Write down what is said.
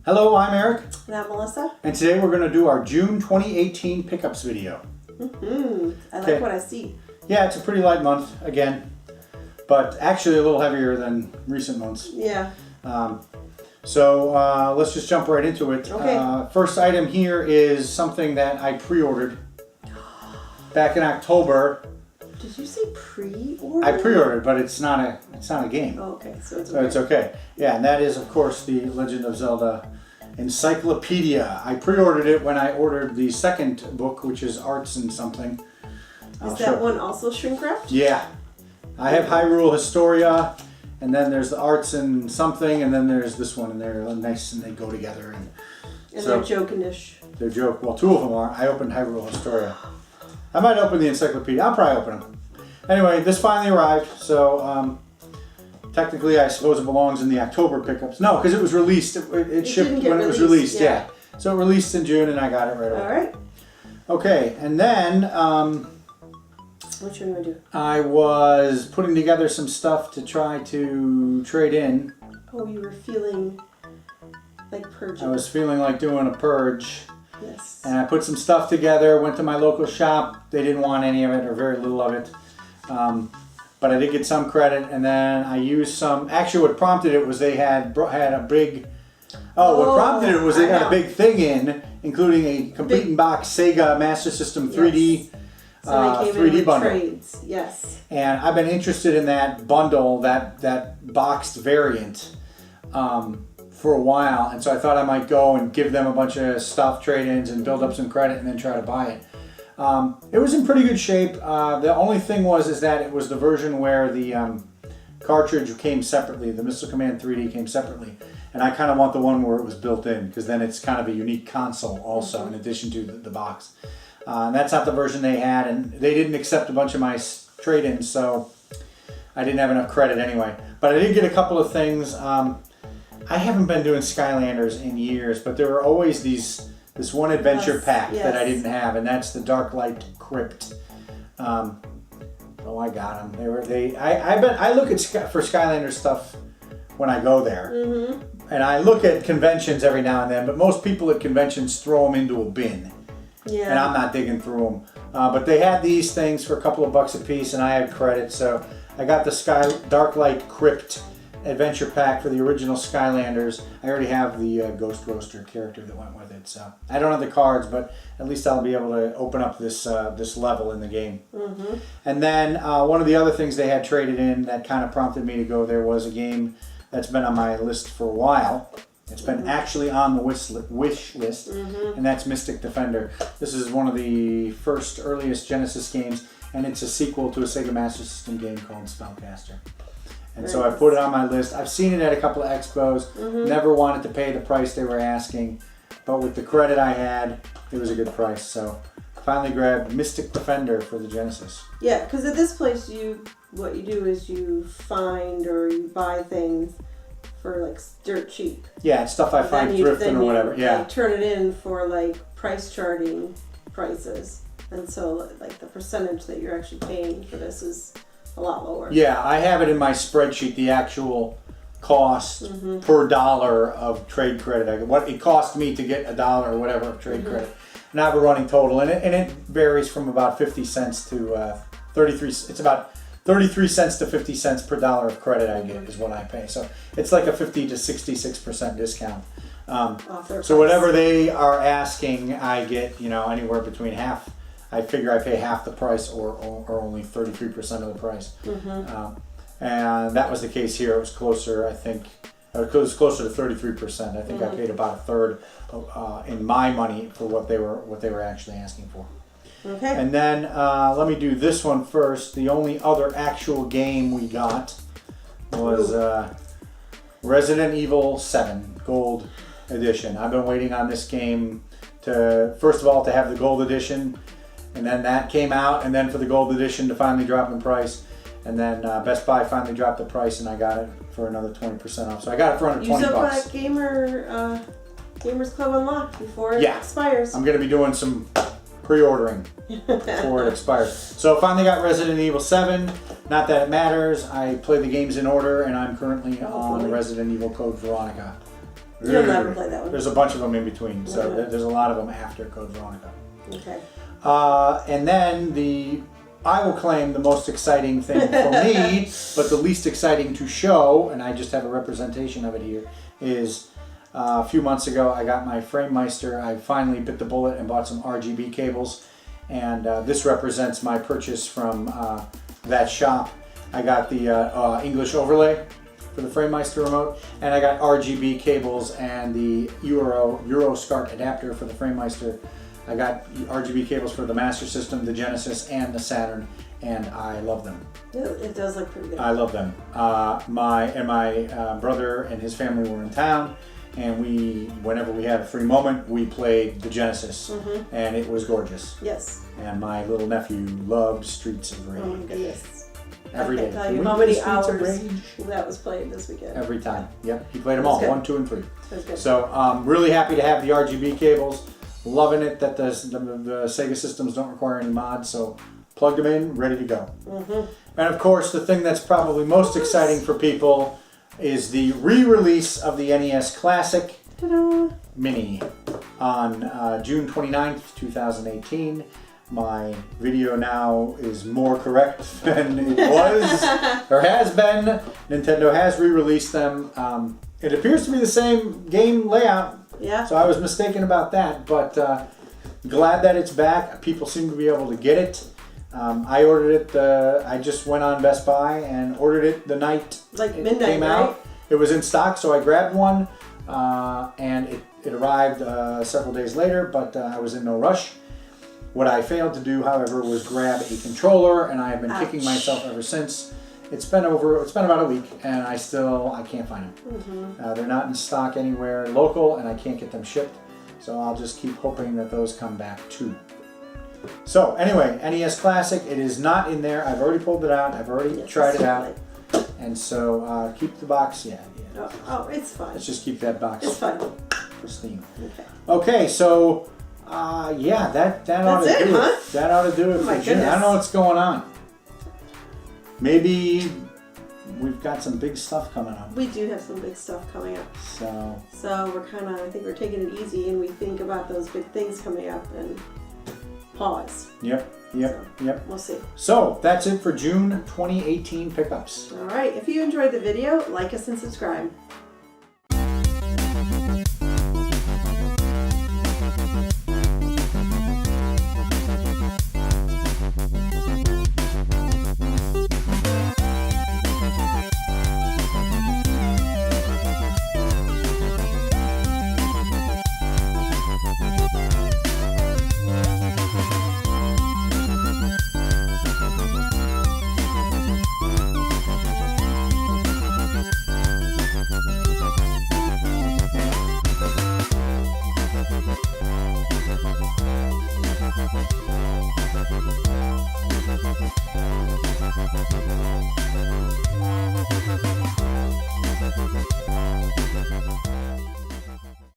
Hello, I'm Eric. And I'm Melissa. And today we're going to do our June 2018 pickups video. I like what I see. Yeah, it's a pretty light month, again, but actually a little heavier than recent months. Yeah. So let's just jump right into it. Okay. First item here is something that I pre-ordered back in October. Did you say pre-order? I pre-ordered, but it's not a game. Oh, okay. So it's okay. So it's okay. Yeah, and that is, of course, the Legend of Zelda Encyclopedia. I pre-ordered it when I ordered the second book, which is Arts and something. Is that one also shrink wrapped? Yeah. I have Hyrule Historia, and then there's the Arts and something, and then there's this one, and they're nice and they go together. And so, they're joking-ish. They're joke. Well, two of them are. I opened Hyrule Historia. I might open the Encyclopedia. I'll probably open them. Anyway, this finally arrived, so technically I suppose it belongs in the October pickups. No, because it was released. It shipped when it was released, yeah. So it released in June, and I got it right away. All right. Okay, and then what you want to do? I was putting together some stuff to try to trade in. Oh, you were feeling like purging. I was feeling like doing a purge. Yes. And I put some stuff together, went to my local shop. They didn't want any of it, or very little of it. But I did get some credit, and then I used some. Actually, what prompted it was they had a big. What prompted it was they got a big thing in, including a complete in box Sega Master System 3D. So they came 3D in with bundle. trades. Yes. And I've been interested in that bundle, that boxed variant, for a while, and so I thought I might go and give them a bunch of stuff, trade-ins, and build up some credit, and then try to buy it. It was in pretty good shape. The only thing is that it was the version where the cartridge came separately. The Missile Command 3D came separately, and I kind of want the one where it was built in, because then it's kind of a unique console also, in addition to the box. And that's not the version they had, and they didn't accept a bunch of my trade-ins, so I didn't have enough credit anyway. But I did get a couple of things. I haven't been doing Skylanders in years, but there were always this one adventure pack that I didn't have, and that's the Darklight Crypt. I got them. I look at for Skylander stuff when I go there, and I look at conventions every now and then. But most people at conventions throw them into a bin, and I'm not digging through them. But they had these things for a couple of bucks a piece, and I had credit, so I got the Darklight Crypt adventure pack for the original Skylanders. I already have the Ghost Roaster character that went with it, so I don't have the cards, but at least I'll be able to open up this level in the game. And then one of the other things they had traded in that kind of prompted me to go there was a game that's been on my list for a while. It's been actually on the wish list, and that's Mystic Defender. This is one of the first earliest Genesis games, and it's a sequel to a Sega Master System game called Spellcaster. And so I put it on my list. I've seen it at a couple of expos. Never wanted to pay the price they were asking, but with the credit I had, it was a good price. So finally grabbed Mystic Defender for the Genesis. Yeah, because at this place, what you do is you find or you buy things for like dirt cheap. Yeah, it's stuff I find thrifting or whatever. Yeah, like, turn it in for like price charting prices, and so like the percentage that you're actually paying for this is a lot lower. Yeah, I have it in my spreadsheet, the actual cost per dollar of trade credit. What it cost me to get $1 or whatever of trade credit. And I have a running total, and it varies from about 50 cents to 33. It's about 33 cents to 50 cents per dollar of credit I get is what I pay. So it's like a 50 to 66% discount. So whatever they are asking, I get anywhere between half. I figure I pay half the price or only 33% of the price. And that was the case here. It was closer, I think. It was closer to 33%. I think I paid about a third in my money for what they were actually asking for. Okay. And then let me do this one first. The only other actual game we got was Resident Evil 7 Gold Edition. I've been waiting on this game to, first of all, to have the Gold Edition. And then that came out, and then for the Gold Edition to finally drop in price. And then Best Buy finally dropped the price, and I got it for another 20% off. So I got it for under 20 bucks. Use up Gamers Club Unlocked before it expires. I'm going to be doing some pre-ordering before it expires. So finally got Resident Evil 7. Not that it matters. I play the games in order, and I'm currently on Resident Evil Code Veronica. You'll never play that one. There's a bunch of them in between, so Mhm. there's a lot of them after Code Veronica. Okay. And then I will claim the most exciting thing for me, but the least exciting to show, and I just have a representation of it here, is a few months ago I got my FrameMeister. I finally bit the bullet and bought some RGB cables, and this represents my purchase from that shop. I got the English overlay for the FrameMeister remote, and I got RGB cables and the Euroscart adapter for the FrameMeister. I got RGB cables for the Master System, the Genesis, and the Saturn, and I love them. It does look pretty good. I love them. My brother and his family were in town, and whenever we had a free moment, we played the Genesis, and it was gorgeous. Yes. And my little nephew loved Streets of Rage. Oh my goodness. Every day. I can't tell you Can how we many play Streets of hours Rage? that was played this weekend. Every time. Yep, he played them That's all, good. 1, 2, and 3. That's good. So really happy to have the RGB cables. Loving it that the Sega systems don't require any mods, so plugged them in, ready to go. And of course, the thing that's probably most exciting for people is the re-release of the NES Classic Ta-da! Mini on June 29th, 2018. My video now is more correct than it was or has been. Nintendo has re-released them. It appears to be the same game layout. Yeah. So I was mistaken about that, but glad that it's back. People seem to be able to get it. I ordered it. I just went on Best Buy and ordered it the night Like it midnight, came right? out. It was in stock, so I grabbed one, and it arrived several days later. But I was in no rush. What I failed to do, however, was grab a controller, and I have been kicking myself ever since. It's been about a week, and I can't find them. They're not in stock anywhere local, and I can't get them shipped. So I'll just keep hoping that those come back too. So anyway, NES Classic, it is not in there. I've already pulled it out. I've already tried it out. And so keep the box, yeah. Oh, it's fine. Let's just keep that box It's fine. pristine. Okay. Okay, so yeah, that ought to That's it, do huh? it. That ought to do it Oh my for June. I don't know goodness. what's going on. Maybe we've got some big stuff coming up. We do have some big stuff coming up. So we're I think we're taking it easy, and we think about those big things coming up and pause. Yep. We'll see. So that's it for June 2018 pickups. All right. If you enjoyed the video, like us and subscribe.